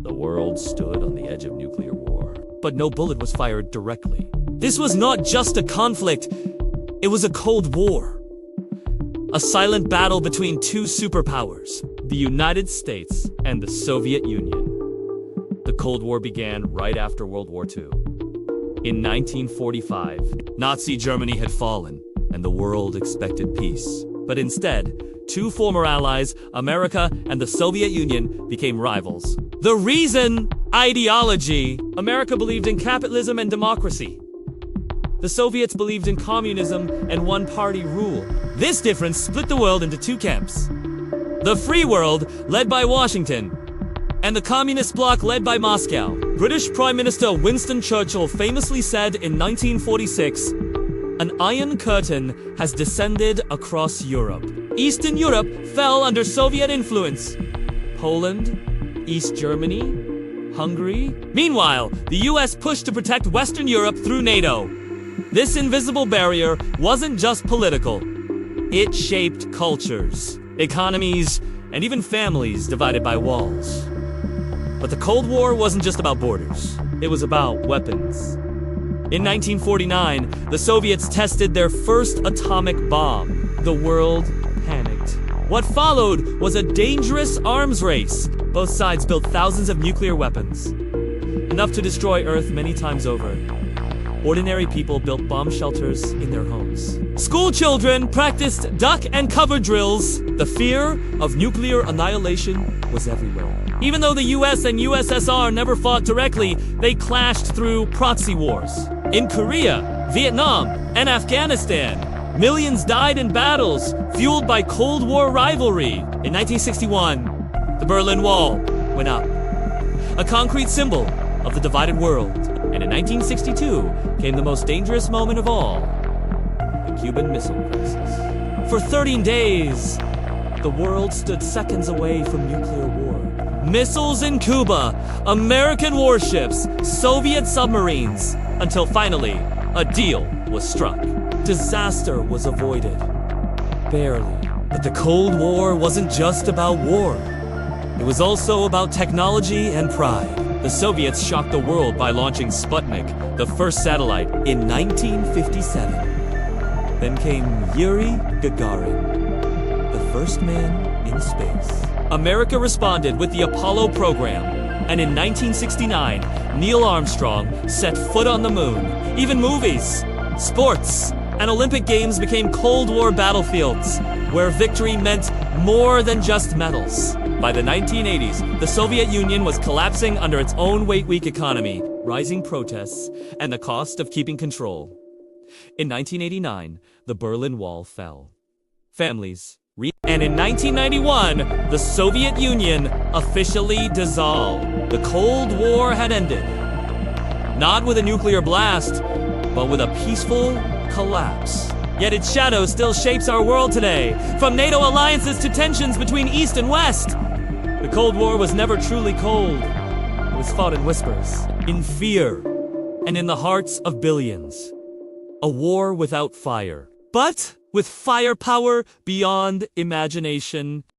The world stood on the edge of nuclear war. But no bullet was fired directly. This was not just a conflict, it was a Cold War. A silent battle between two superpowers, the United States and the Soviet Union. The Cold War began right after World War II. In 1945, Nazi Germany had fallen, and the world expected peace. But instead, two former allies, America and the Soviet Union, became rivals. The reason? Ideology. America believed in capitalism and democracy. The Soviets believed in communism and one-party rule. This difference split the world into two camps. The free world, led by Washington, and the communist bloc led by Moscow. British Prime Minister Winston Churchill famously said in 1946, "An iron curtain has descended across Europe." Eastern Europe fell under Soviet influence. Poland, East Germany, Hungary. Meanwhile, the US pushed to protect Western Europe through NATO. This invisible barrier wasn't just political. It shaped cultures, economies, and even families divided by walls. But the Cold War wasn't just about borders. It was about weapons. In 1949, the Soviets tested their first atomic bomb. The world panicked. What followed was a dangerous arms race. Both sides built thousands of nuclear weapons, enough to destroy Earth many times over. Ordinary people built bomb shelters in their homes. School children practiced duck and cover drills. The fear of nuclear annihilation was everywhere. Even though the US and USSR never fought directly, they clashed through proxy wars. In Korea, Vietnam, and Afghanistan, millions died in battles fueled by Cold War rivalry. In 1961, the Berlin Wall went up, a concrete symbol of the divided world. And in 1962 came the most dangerous moment of all, the Cuban Missile Crisis. For 13 days, the world stood seconds away from nuclear war. Missiles in Cuba, American warships, Soviet submarines, until finally, a deal was struck. Disaster was avoided. Barely. But the Cold War wasn't just about war. It was also about technology and pride. The Soviets shocked the world by launching Sputnik, the first satellite, in 1957. Then came Yuri Gagarin, the first man in space. America responded with the Apollo program, and in 1969, Neil Armstrong set foot on the moon. Even movies, sports, and Olympic Games became Cold War battlefields, where victory meant more than just medals. By the 1980s, the Soviet Union was collapsing under its own weak economy, rising protests, and the cost of keeping control. In 1989, the Berlin Wall fell. And in 1991, the Soviet Union officially dissolved. The Cold War had ended. Not with a nuclear blast, but with a peaceful collapse. Yet its shadow still shapes our world today, from NATO alliances to tensions between East and West. The Cold War was never truly cold. It was fought in whispers, in fear, and in the hearts of billions. A war without fire, but with firepower beyond imagination.